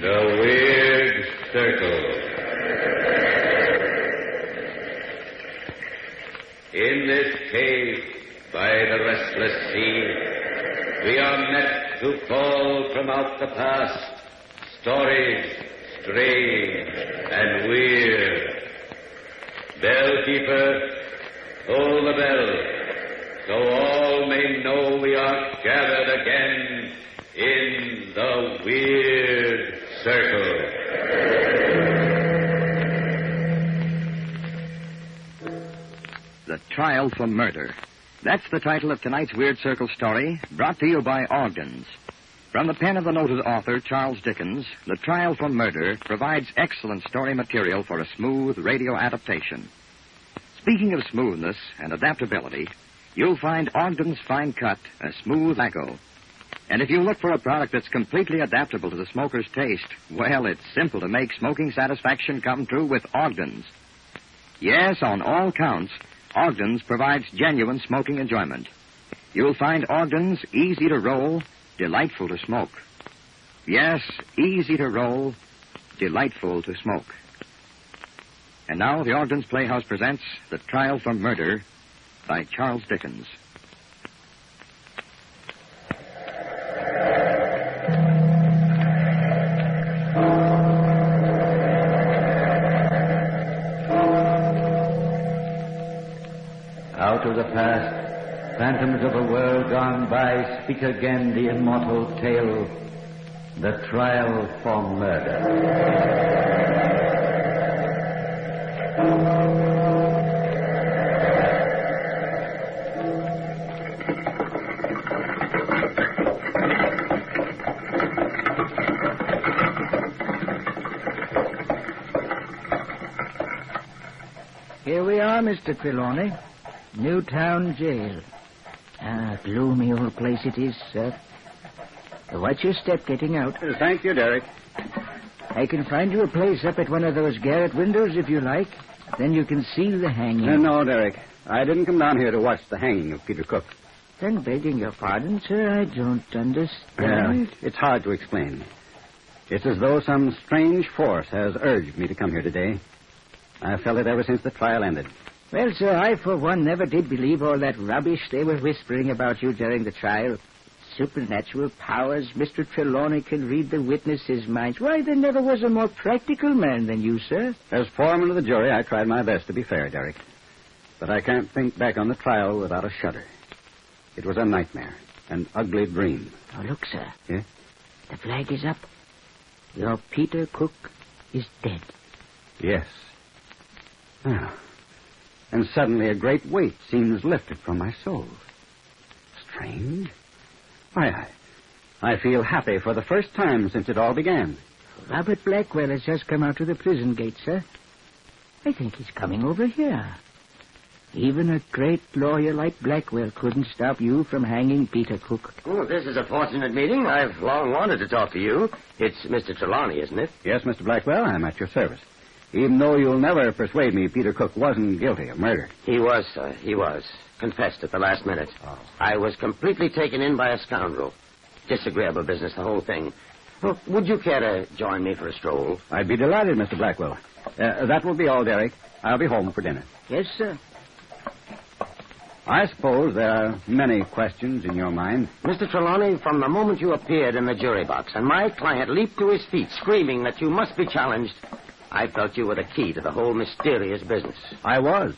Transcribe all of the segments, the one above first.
The Weird Circle. In this cave by the restless sea, we are met to call from out the past stories strange and weird. Bellkeeper, toll the bell, so all may know we are gathered again in the Weird Circle. The Trial for Murder. That's the title of tonight's Weird Circle story, brought to you by Ogden's. From the pen of the noted author, Charles Dickens, The Trial for Murder provides excellent story material for a smooth radio adaptation. Speaking of smoothness and adaptability, you'll find Ogden's Fine Cut a smooth tobacco. And if you look for a product that's completely adaptable to the smoker's taste, well, it's simple to make smoking satisfaction come true with Ogden's. Yes, on all counts, Ogden's provides genuine smoking enjoyment. You'll find Ogden's easy to roll, delightful to smoke. Yes, easy to roll, delightful to smoke. And now the Ogden's Playhouse presents The Trial for Murder by Charles Dickens. Out of the past, phantoms of a world gone by, speak again the immortal tale, The Trial for Murder. Here we are, Mr. Trelawney. Newtown Jail. Gloomy old place it is, sir. Watch your step getting out. Thank you, Derek. I can find you a place up at one of those garret windows, if you like. Then you can see the hanging. No, Derek. I didn't come down here to watch the hanging of Peter Cook. Then, begging your pardon, sir, I don't understand. It's hard to explain. It's as though some strange force has urged me to come here today. I've felt it ever since the trial ended. Well, sir, I, for one, never did believe all that rubbish they were whispering about you during the trial. Supernatural powers. Mr. Trelawney can read the witnesses' minds. Why, there never was a more practical man than you, sir. As foreman of the jury, I tried my best to be fair, Derek. But I can't think back on the trial without a shudder. It was a nightmare, an ugly dream. Oh, look, sir. Yeah? The flag is up. Your Peter Cook is dead. Yes. Now, and suddenly a great weight seems lifted from my soul. Strange. Why, I feel happy for the first time since it all began. Robert Blackwell has just come out to the prison gate, sir. I think he's coming over here. Even a great lawyer like Blackwell couldn't stop you from hanging Peter Cook. Oh, this is a fortunate meeting. I've long wanted to talk to you. It's Mr. Trelawney, isn't it? Yes, Mr. Blackwell, I'm at your service. Even though you'll never persuade me Peter Cook wasn't guilty of murder. He was, sir. He was. Confessed at the last minute. Oh. I was completely taken in by a scoundrel. Disagreeable business, the whole thing. Well, would you care to join me for a stroll? I'd be delighted, Mr. Blackwell. That will be all, Derek. I'll be home for dinner. Yes, sir. I suppose there are many questions in your mind. Mr. Trelawney, from the moment you appeared in the jury box and my client leaped to his feet screaming that you must be challenged, I felt you were the key to the whole mysterious business. I was,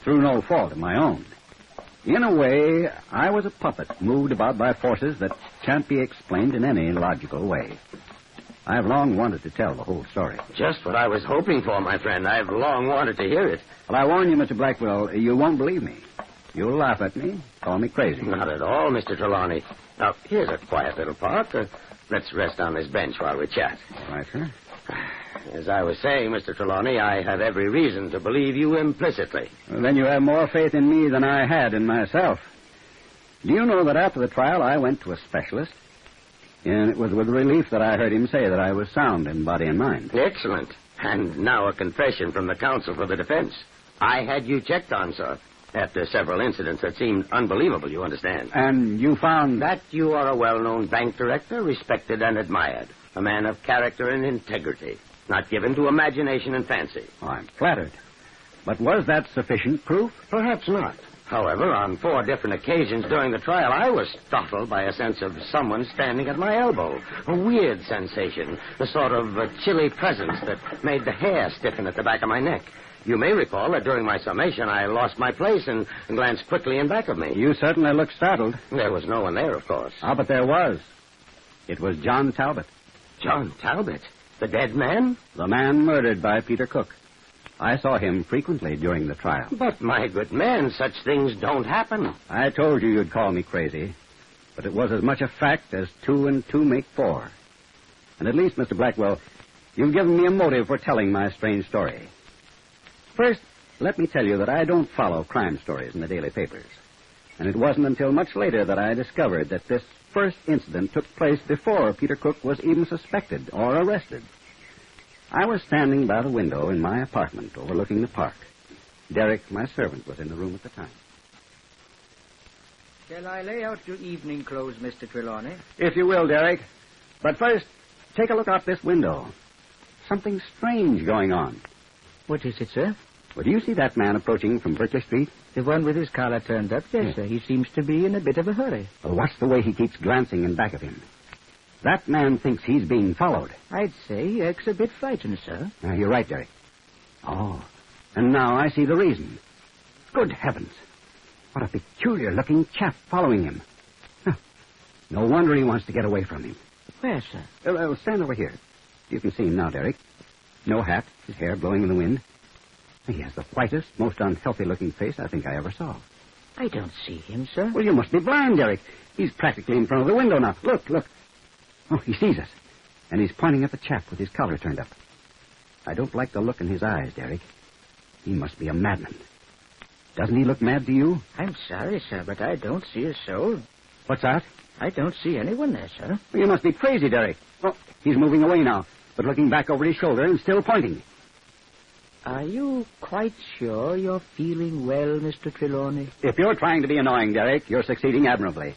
through no fault of my own. In a way, I was a puppet moved about by forces that can't be explained in any logical way. I've long wanted to tell the whole story. Just what I was hoping for, my friend. I've long wanted to hear it. Well, I warn you, Mr. Blackwell, you won't believe me. You'll laugh at me, call me crazy. Not at all, Mr. Trelawney. Now, here's a quiet little park. Let's rest on this bench while we chat. All right, sir. As I was saying, Mr. Trelawney, I have every reason to believe you implicitly. Well, then you have more faith in me than I had in myself. Do you know that after the trial, I went to a specialist? And it was with relief that I heard him say that I was sound in body and mind. Excellent. And now a confession from the counsel for the defense. I had you checked on, sir, after several incidents that seemed unbelievable, you understand. And you found... That you are a well-known bank director, respected and admired. A man of character and integrity, not given to imagination and fancy. Oh, I'm flattered. But was that sufficient proof? Perhaps not. However, on 4 different occasions during the trial, I was startled by a sense of someone standing at my elbow. A weird sensation, the sort of chilly presence that made the hair stiffen at the back of my neck. You may recall that during my summation, I lost my place and glanced quickly in back of me. You certainly looked startled. There was no one there, of course. Ah, but there was. It was John Talbot. John Talbot? The dead man? The man murdered by Peter Cook. I saw him frequently during the trial. But, my good man, such things don't happen. I told you you'd call me crazy, but it was as much a fact as 2 and 2 make 4. And at least, Mr. Blackwell, you've given me a motive for telling my strange story. First, let me tell you that I don't follow crime stories in the daily papers. And it wasn't until much later that I discovered that this first incident took place before Peter Cook was even suspected or arrested. I was standing by the window in my apartment overlooking the park. Derek, my servant, was in the room at the time. Shall I lay out your evening clothes, Mr. Trelawney? If you will, Derek. But first, take a look out this window. Something strange going on. What is it, sir? Well, do you see that man approaching from Berkeley Street? The one with his collar turned up? Yes, sir. He seems to be in a bit of a hurry. Well, watch the way he keeps glancing in back of him. That man thinks he's being followed. I'd say he acts a bit frightened, sir. Now, you're right, Derek. Oh, and now I see the reason. Good heavens. What a peculiar-looking chap following him. Huh. No wonder he wants to get away from him. Where, sir? Stand over here. You can see him now, Derek. No hat, his hair blowing in the wind. He has the whitest, most unhealthy-looking face I think I ever saw. I don't see him, sir. Well, you must be blind, Derek. He's practically in front of the window now. Look. Oh, he sees us. And he's pointing at the chap with his collar turned up. I don't like the look in his eyes, Derek. He must be a madman. Doesn't he look mad to you? I'm sorry, sir, but I don't see a soul. What's that? I don't see anyone there, sir. Well, you must be crazy, Derek. Oh, he's moving away now, but looking back over his shoulder and still pointing. Are you quite sure you're feeling well, Mr. Trelawney? If you're trying to be annoying, Derek, you're succeeding admirably.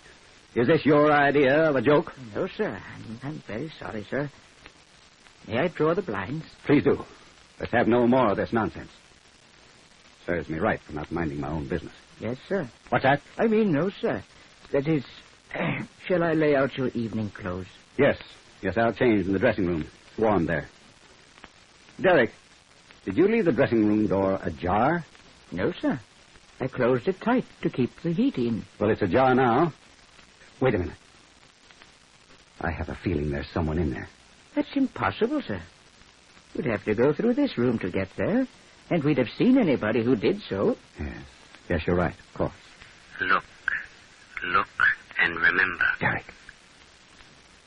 Is this your idea of a joke? No, sir. I'm very sorry, sir. May I draw the blinds? Please do. Let's have no more of this nonsense. Serves me right for not minding my own business. Yes, sir. What's that? I mean, no, sir. That is, shall I lay out your evening clothes? Yes, I'll change in the dressing room. It's warm there. Derek, did you leave the dressing room door ajar? No, sir. I closed it tight to keep the heat in. Well, it's ajar now. Wait a minute. I have a feeling there's someone in there. That's impossible, sir. We'd have to go through this room to get there, and we'd have seen anybody who did so. Yes, you're right, of course. Look, and remember. Derek,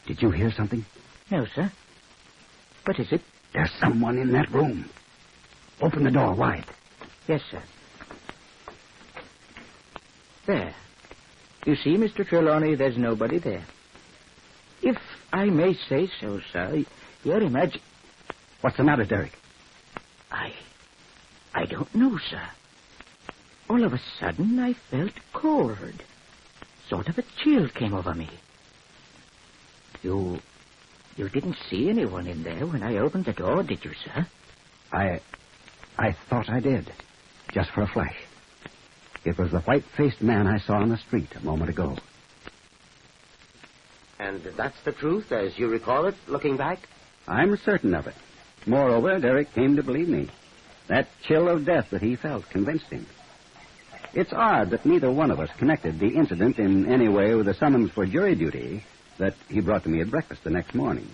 did you hear something? No, sir. What is it? There's someone in that room. Open the door wide. Yes, sir. There. You see, Mr. Trelawney, there's nobody there. If I may say so, sir, your imagine... What's the matter, Derek? I don't know, sir. All of a sudden, I felt cold. Sort of a chill came over me. You didn't see anyone in there when I opened the door, did you, sir? I thought I did. Just for a flash. It was the white-faced man I saw on the street a moment ago. And that's the truth, as you recall it, looking back? I'm certain of it. Moreover, Derek came to believe me. That chill of death that he felt convinced him. It's odd that neither one of us connected the incident in any way with the summons for jury duty that he brought to me at breakfast the next morning.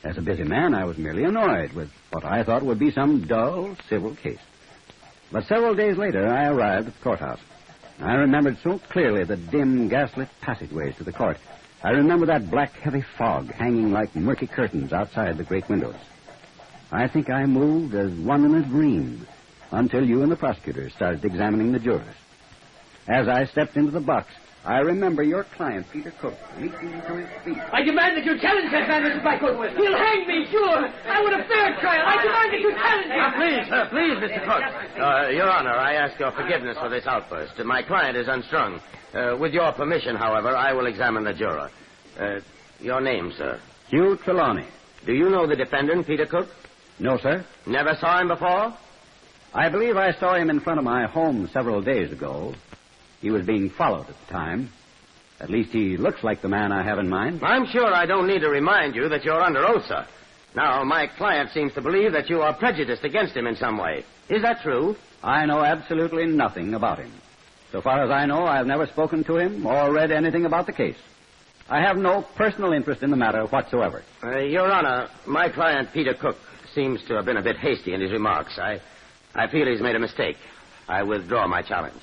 As a busy man, I was merely annoyed with what I thought would be some dull civil case. But several days later, I arrived at the courthouse. I remembered so clearly the dim, gaslit passageways to the court. I remember that black, heavy fog hanging like murky curtains outside the great windows. I think I moved as one in a dream until you and the prosecutor started examining the jurors. As I stepped into the box, I remember your client, Peter Cook, leaping to his feet. I demand that you challenge that man, Mrs. Blackwood. He'll hang me, sure. I want a fair trial. I demand that you challenge him. Please, Mr. Cook. Your Honor, I ask your forgiveness for this outburst. My client is unstrung. With your permission, however, I will examine the juror. Your name, sir? Hugh Trelawney. Do you know the defendant, Peter Cook? No, sir. Never saw him before? I believe I saw him in front of my home several days ago. He was being followed at the time. At least he looks like the man I have in mind. I'm sure I don't need to remind you that you're under oath, sir. Now, my client seems to believe that you are prejudiced against him in some way. Is that true? I know absolutely nothing about him. So far as I know, I've never spoken to him or read anything about the case. I have no personal interest in the matter whatsoever. Your Honor, my client, Peter Cook, seems to have been a bit hasty in his remarks. I feel he's made a mistake. I withdraw my challenge.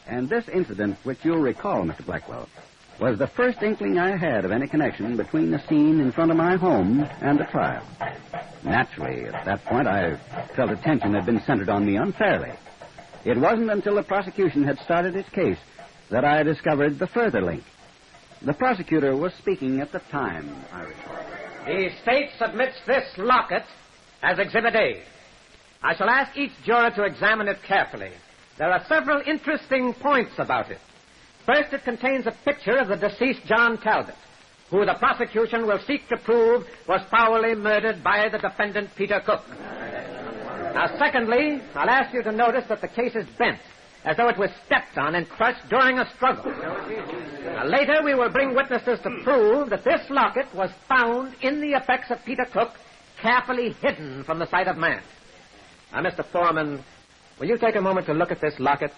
And this incident, which you'll recall, Mr. Blackwell, was the first inkling I had of any connection between the scene in front of my home and the trial. Naturally, at that point, I felt attention had been centered on me unfairly. It wasn't until the prosecution had started its case that I discovered the further link. The prosecutor was speaking at the time, I recall. The state submits this locket as Exhibit A. I shall ask each juror to examine it carefully. There are several interesting points about it. First, it contains a picture of the deceased John Talbot, who the prosecution will seek to prove was foully murdered by the defendant, Peter Cook. Now, secondly, I'll ask you to notice that the case is bent, as though it was stepped on and crushed during a struggle. Now, later, we will bring witnesses to prove that this locket was found in the effects of Peter Cook, carefully hidden from the sight of man. Now, Mr. Foreman, will you take a moment to look at this locket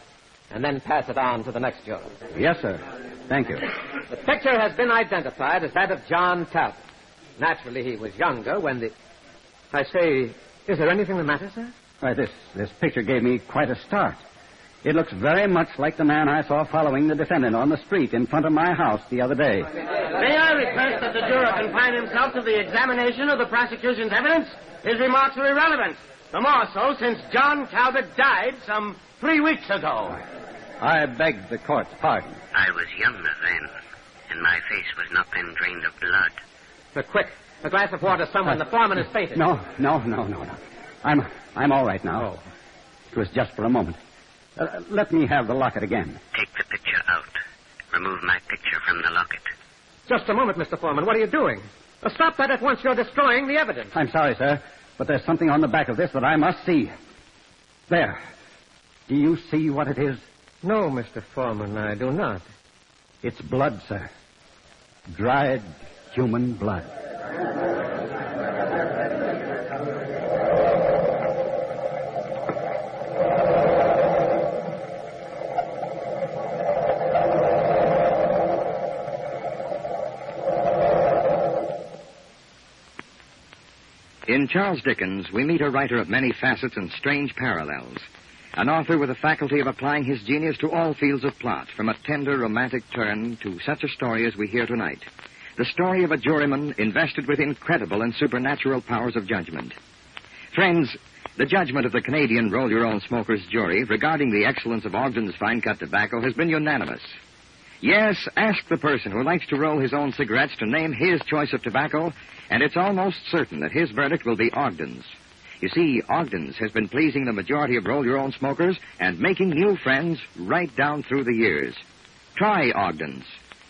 and then pass it on to the next juror? Yes, sir. Thank you. The picture has been identified as that of John Talbot. Naturally, he was younger when the... I say, is there anything the matter, sir? Why, this picture gave me quite a start. It looks very much like the man I saw following the defendant on the street in front of my house the other day. May I request that the juror confine himself to the examination of the prosecution's evidence? His remarks are irrelevant. The more so since John Talbot died some 3 weeks ago. I beg the court's pardon. I was younger then, and my face was not then drained of blood. But quick, a glass of water, someone. The foreman is fainted. No. I'm all right now. Oh. It was just for a moment. Let me have the locket again. Take the picture out. Remove my picture from the locket. Just a moment, Mr. Foreman. What are you doing? Stop that at once. You're destroying the evidence. I'm sorry, sir, but there's something on the back of this that I must see. There. Do you see what it is? No, Mr. Foreman, I do not. It's blood, sir. Dried human blood. In Charles Dickens, we meet a writer of many facets and strange parallels. An author with the faculty of applying his genius to all fields of plot, from a tender, romantic turn to such a story as we hear tonight. The story of a juryman invested with incredible and supernatural powers of judgment. Friends, the judgment of the Canadian roll-your-own smokers jury regarding the excellence of Ogden's fine-cut tobacco has been unanimous. Yes, ask the person who likes to roll his own cigarettes to name his choice of tobacco, and it's almost certain that his verdict will be Ogden's. You see, Ogden's has been pleasing the majority of roll-your-own smokers and making new friends right down through the years. Try Ogden's.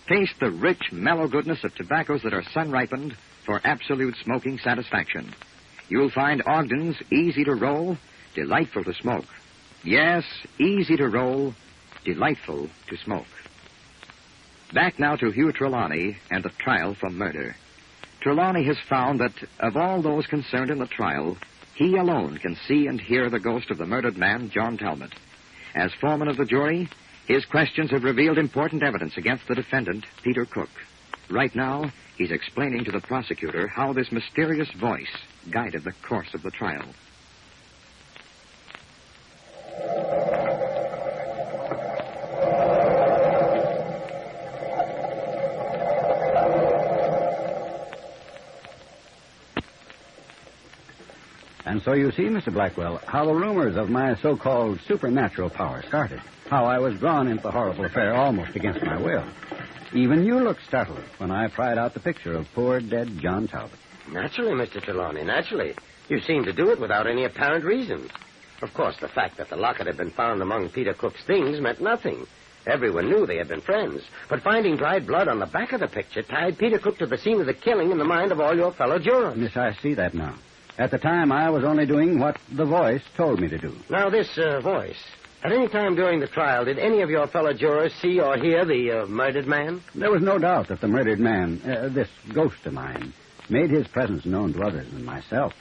Taste the rich, mellow goodness of tobaccos that are sun-ripened for absolute smoking satisfaction. You'll find Ogden's easy to roll, delightful to smoke. Yes, easy to roll, delightful to smoke. Back now to Hugh Trelawney and the trial for murder. Trelawney has found that of all those concerned in the trial, he alone can see and hear the ghost of the murdered man, John Talbot. As foreman of the jury, his questions have revealed important evidence against the defendant, Peter Cook. Right now, he's explaining to the prosecutor how this mysterious voice guided the course of the trial. And so you see, Mr. Blackwell, how the rumors of my so-called supernatural power started. How I was drawn into the horrible affair almost against my will. Even you looked startled when I pried out the picture of poor dead John Talbot. Naturally, Mr. Trelawney, naturally. You seemed to do it without any apparent reason. Of course, the fact that the locket had been found among Peter Cook's things meant nothing. Everyone knew they had been friends. But finding dried blood on the back of the picture tied Peter Cook to the scene of the killing in the mind of all your fellow jurors. Yes, I see that now. At the time, I was only doing what the voice told me to do. Now, this voice. At any time during the trial, did any of your fellow jurors see or hear the murdered man? There was no doubt that the murdered man, this ghost of mine, made his presence known to others than myself.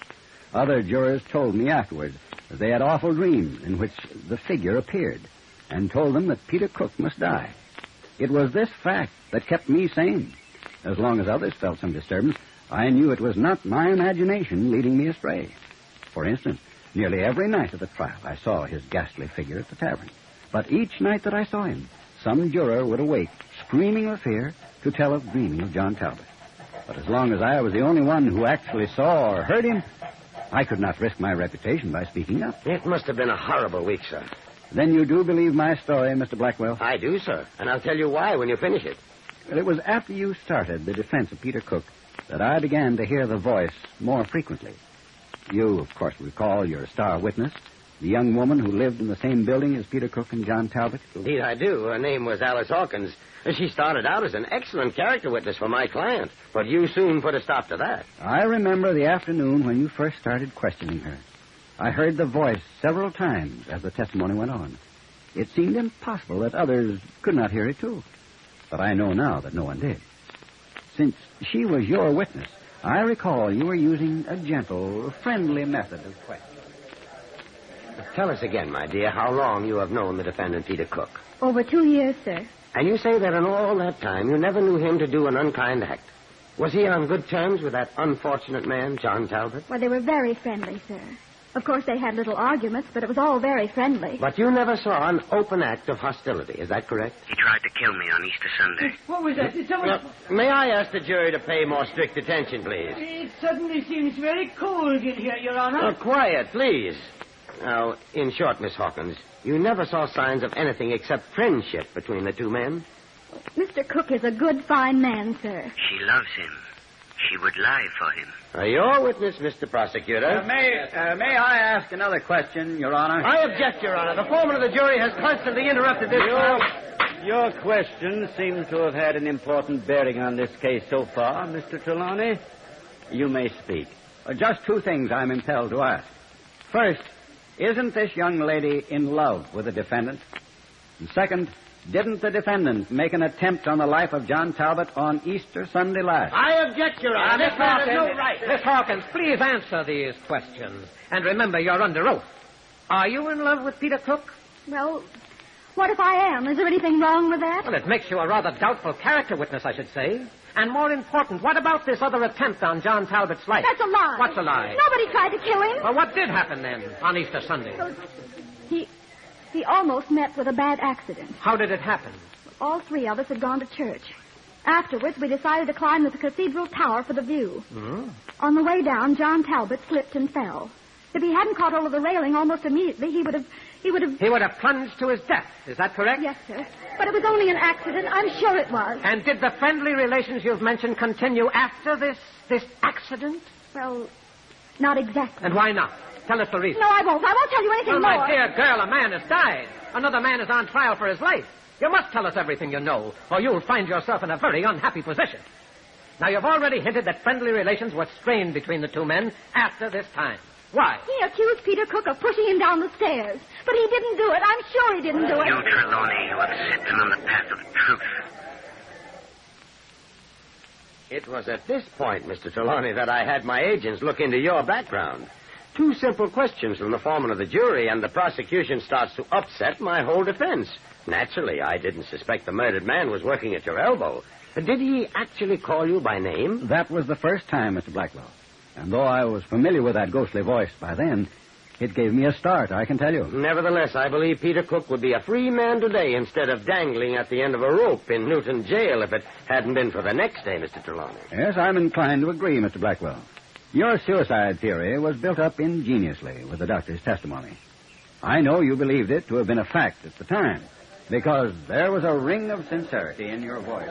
Other jurors told me afterward that they had awful dreams in which the figure appeared and told them that Peter Cook must die. It was this fact that kept me sane. As long as others felt some disturbance, I knew it was not my imagination leading me astray. For instance, nearly every night of the trial, I saw his ghastly figure at the tavern. But each night that I saw him, some juror would awake, screaming with fear, to tell of dreaming of John Talbot. But as long as I was the only one who actually saw or heard him, I could not risk my reputation by speaking up. It must have been a horrible week, sir. Then you do believe my story, Mr. Blackwell? I do, sir. And I'll tell you why when you finish it. It was after you started the defense of Peter Cook that I began to hear the voice more frequently. You, of course, recall your star witness, the young woman who lived in the same building as Peter Cook and John Talbot? Indeed, I do. Her name was Alice Hawkins. She started out as an excellent character witness for my client, but you soon put a stop to that. I remember the afternoon when you first started questioning her. I heard the voice several times as the testimony went on. It seemed impossible that others could not hear it, too. But I know now that no one did. Since she was your witness, I recall you were using a gentle, friendly method of questioning. Tell us again, my dear, how long you have known the defendant, Peter Cook. Over 2 years, sir. And you say that in all that time you never knew him to do an unkind act. Was he on good terms with that unfortunate man, John Talbot? Well, they were very friendly, sir. Of course, they had little arguments, but it was all very friendly. But you never saw an open act of hostility, is that correct? He tried to kill me on Easter Sunday. What was that? Did someone... May I ask the jury to pay more strict attention, please? It suddenly seems very cold in here, Your Honor. Quiet, please. Now, in short, Miss Hawkins, you never saw signs of anything except friendship between the two men? Mr. Cook is a good, fine man, sir. She loves him. She would lie for him. Your witness, Mr. Prosecutor. May I ask another question, Your Honor? I object, Your Honor. The foreman of the jury has constantly interrupted this trial. Your question seems to have had an important bearing on this case so far, Mr. Trelawney. You may speak. Just two things I'm impelled to ask. First, isn't this young lady in love with the defendant? And second, didn't the defendant make an attempt on the life of John Talbot on Easter Sunday last? I object, Your Honor. This man has no right. Miss Hawkins, please answer these questions. And remember, you're under oath. Are you in love with Peter Cook? Well, what if I am? Is there anything wrong with that? Well, it makes you a rather doubtful character witness, I should say. And more important, what about this other attempt on John Talbot's life? That's a lie. What's a lie? Nobody tried to kill him. Well, what did happen then on Easter Sunday? He almost met with a bad accident. How did it happen? All three of us had gone to church. Afterwards, we decided to climb the cathedral tower for the view. Hmm? On the way down, John Talbot slipped and fell. If he hadn't caught hold of the railing almost immediately, he would have... He would have plunged to his death. Is that correct? Yes, sir. But it was only an accident. I'm sure it was. And did the friendly relations you've mentioned continue after this accident? Well, not exactly. And why not? Tell us the reason. No, I won't. I won't tell you anything Well, more. my dear girl, a man has died. Another man is on trial for his life. You must tell us everything you know, or you'll find yourself in a very unhappy position. Now, you've already hinted that friendly relations were strained between the two men after this time. Why? He accused Peter Cook of pushing him down the stairs. But he didn't do it. I'm sure he didn't do it. You, Trelawney, you have set them on the path of truth. It was at this point, Mr. Trelawney, that I had my agents look into your background. 2 simple questions from the foreman of the jury, and the prosecution starts to upset my whole defense. Naturally, I didn't suspect the murdered man was working at your elbow. Did he actually call you by name? That was the first time, Mr. Blackwell. And though I was familiar with that ghostly voice by then, it gave me a start, I can tell you. Nevertheless, I believe Peter Cook would be a free man today instead of dangling at the end of a rope in Newton jail if it hadn't been for the next day, Mr. Trelawney. Yes, I'm inclined to agree, Mr. Blackwell. Your suicide theory was built up ingeniously with the doctor's testimony. I know you believed it to have been a fact at the time, because there was a ring of sincerity in your voice.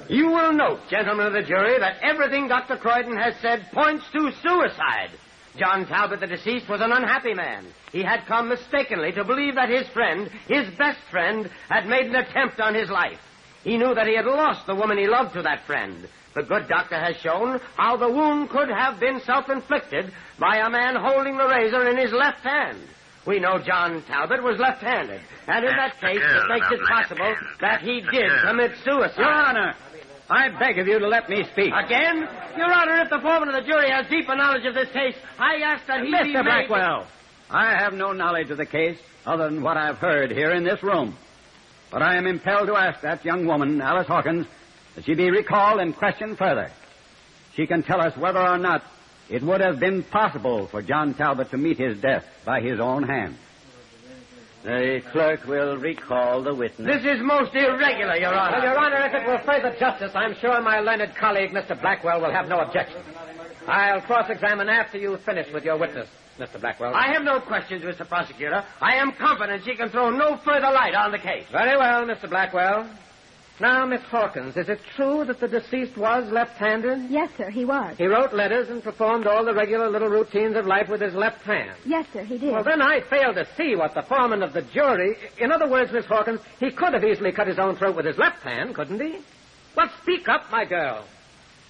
You will note, gentlemen of the jury, that everything Dr. Croydon has said points to suicide. John Talbot, the deceased, was an unhappy man. He had come mistakenly to believe that his friend, his best friend, had made an attempt on his life. He knew that he had lost the woman he loved to that friend. The good doctor has shown how the wound could have been self-inflicted by a man holding the razor in his left hand. We know John Talbot was left-handed, and in that case, it makes it possible that he did commit suicide. Your Honor, I beg of you to let me speak. Again? Your Honor, if the foreman of the jury has deeper knowledge of this case, I ask that he be Mr. made... Blackwell, I have no knowledge of the case other than what I've heard here in this room. But I am impelled to ask that young woman, Alice Hawkins, that she be recalled and questioned further. She can tell us whether or not it would have been possible for John Talbot to meet his death by his own hand. The clerk will recall the witness. This is most irregular, Your Honor. Well, Your Honor, if it will further justice, I'm sure my learned colleague, Mr. Blackwell, will have no objection. I'll cross-examine after you finish with your witness, Mr. Blackwell. I have no questions, Mr. Prosecutor. I am confident she can throw no further light on the case. Very well, Mr. Blackwell. Now, Miss Hawkins, is it true that the deceased was left-handed? Yes, sir, he was. He wrote letters and performed all the regular little routines of life with his left hand. Yes, sir, he did. Well, then I fail to see what the foreman of the jury... In other words, Miss Hawkins, he could have easily cut his own throat with his left hand, couldn't he? Well, speak up, my girl.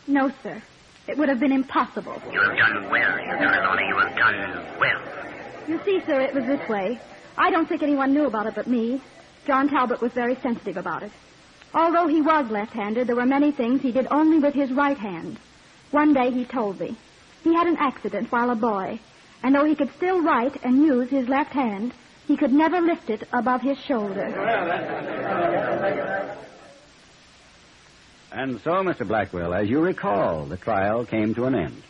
No, sir. It would have been impossible. You have done well, Mr. Trelawney. You have done well. You see, sir, it was this way. I don't think anyone knew about it but me. John Talbot was very sensitive about it. Although he was left-handed, there were many things he did only with his right hand. One day he told me. He had an accident while a boy, and though he could still write and use his left hand, he could never lift it above his shoulder. And so, Mr. Blackwell, as you recall, the trial came to an end.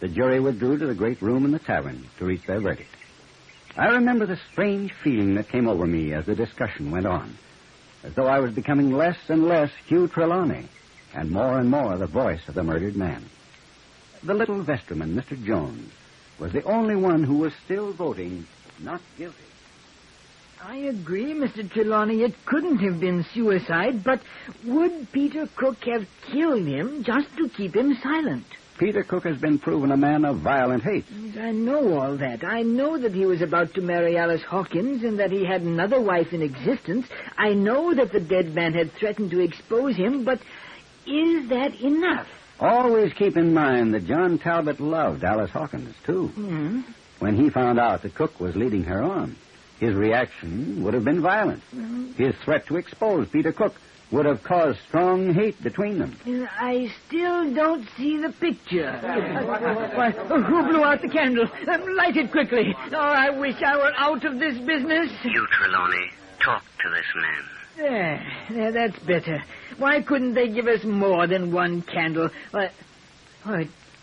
The jury withdrew to the great room in the tavern to reach their verdict. I remember the strange feeling that came over me as the discussion went on, as though I was becoming less and less Hugh Trelawney, and more the voice of the murdered man. The little vestryman, Mr. Jones, was the only one who was still voting not guilty. I agree, Mr. Trelawney. It couldn't have been suicide, but would Peter Cook have killed him just to keep him silent? Peter Cook has been proven a man of violent hate. I know all that. I know that he was about to marry Alice Hawkins and that he had another wife in existence. I know that the dead man had threatened to expose him, but is that enough? Always keep in mind that John Talbot loved Alice Hawkins, too. Mm-hmm. When he found out that Cook was leading her on, his reaction would have been violent. Mm-hmm. His threat to expose Peter Cook would have caused strong hate between them. I still don't see the picture. Why, who blew out the candle? Light it quickly. Oh, I wish I were out of this business. You, Trelawney, talk to this man. There, that's better. Why couldn't they give us more than one candle? Why,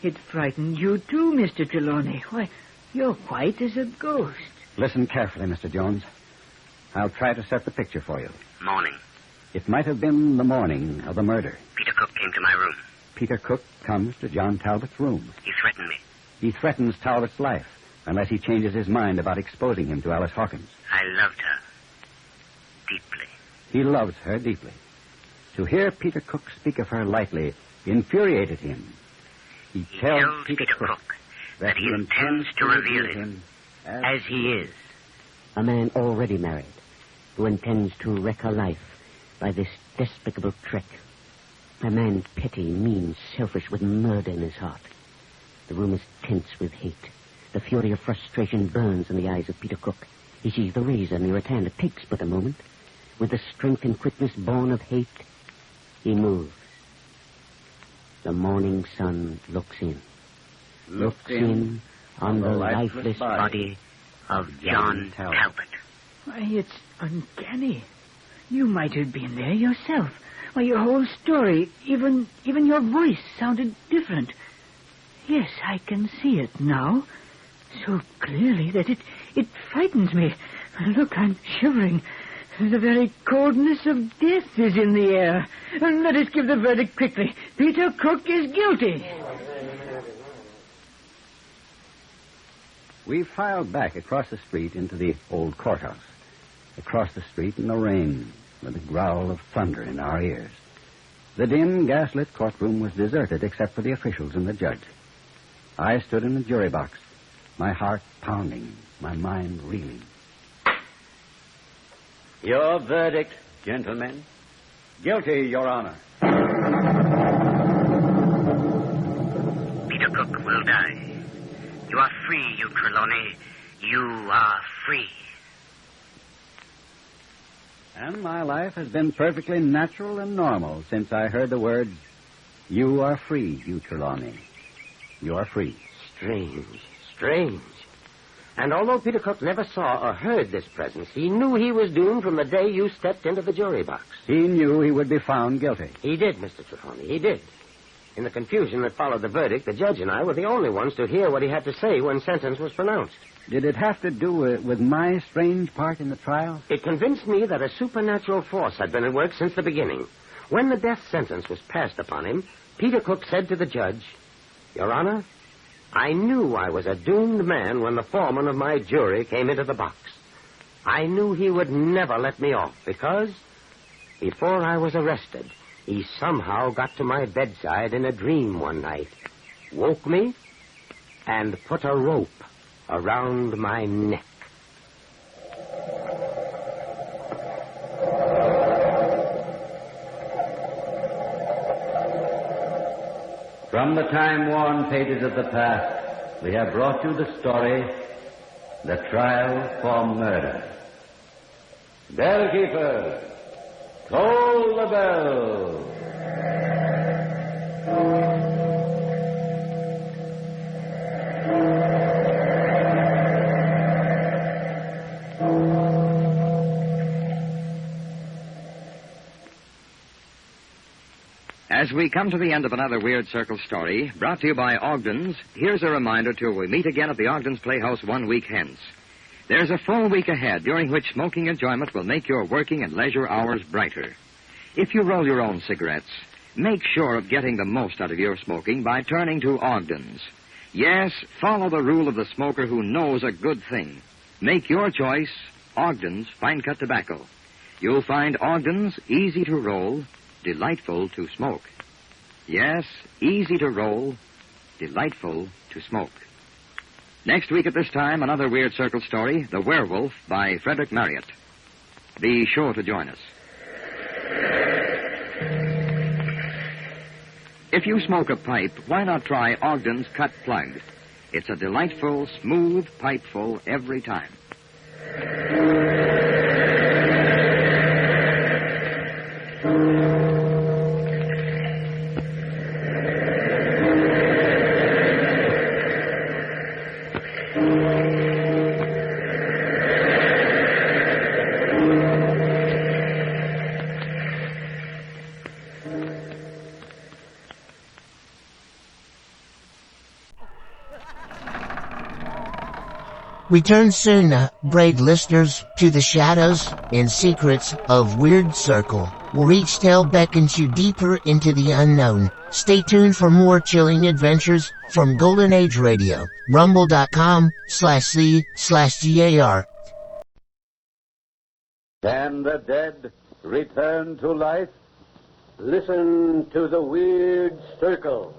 it frightened you too, Mr. Trelawney. Why, you're white as a ghost. Listen carefully, Mr. Jones. I'll try to set the picture for you. Morning. It might have been the morning of the murder. Peter Cook came to my room. Peter Cook comes to John Talbot's room. He threatened me. He threatens Talbot's life unless he changes his mind about exposing him to Alice Hawkins. I loved her. Deeply. He loves her deeply. To hear Peter Cook speak of her lightly infuriated him. He tells Peter Cook that he intends to reveal him as he is. A man already married who intends to wreck her life by this despicable trick. A man petty, mean, selfish, with murder in his heart. The room is tense with hate. The fury of frustration burns in the eyes of Peter Cook. He sees the razor near at hand. It takes but a moment. With the strength and quickness born of hate, he moves. The morning sun looks in. Looks in on the lifeless body of John Talbot. Why, it's uncanny. You might have been there yourself. Why, your whole story, even your voice sounded different. Yes, I can see it now. So clearly that it frightens me. Look, I'm shivering. The very coldness of death is in the air. Let us give the verdict quickly. Peter Cook is guilty. We filed back across the street into the old courthouse. Across the street in the rain, with the growl of thunder in our ears. The dim, gas-lit courtroom was deserted except for the officials and the judge. I stood in the jury box, my heart pounding, my mind reeling. Your verdict, gentlemen? Guilty, Your Honor. Peter Cook will die. You are free, you Trelawney. You are free. And my life has been perfectly natural and normal since I heard the words, "You are free, you Trelawney. You are free." Strange. And although Peter Cook never saw or heard this presence, he knew he was doomed from the day you stepped into the jury box. He knew he would be found guilty. He did, Mr. Trelawney, he did. In the confusion that followed the verdict, the judge and I were the only ones to hear what he had to say when sentence was pronounced. Did it have to do with my strange part in the trial? It convinced me that a supernatural force had been at work since the beginning. When the death sentence was passed upon him, Peter Cook said to the judge, "Your Honor, I knew I was a doomed man when the foreman of my jury came into the box. I knew he would never let me off because, before I was arrested, he somehow got to my bedside in a dream one night, woke me, and put a rope around my neck." From the time-worn pages of the past, we have brought you the story, The Trial for Murder. Bellkeeper, toll the bell. As we come to the end of another Weird Circle story, brought to you by Ogden's, here's a reminder till we meet again at the Ogden's Playhouse 1 week hence. There's a full week ahead during which smoking enjoyment will make your working and leisure hours brighter. If you roll your own cigarettes, make sure of getting the most out of your smoking by turning to Ogden's. Yes, follow the rule of the smoker who knows a good thing. Make your choice Ogden's Fine Cut Tobacco. You'll find Ogden's easy to roll, delightful to smoke. Yes, easy to roll, delightful to smoke. Next week at this time, another Weird Circle story, The Werewolf by Frederick Marriott. Be sure to join us. If you smoke a pipe, why not try Ogden's Cut Plug? It's a delightful, smooth pipeful every time. Return soon, brave listeners, to the shadows and secrets of Weird Circle, where each tale beckons you deeper into the unknown. Stay tuned for more chilling adventures from Golden Age Radio, rumble.com/c/GAR. Can the dead return to life? Listen to the Weird Circle.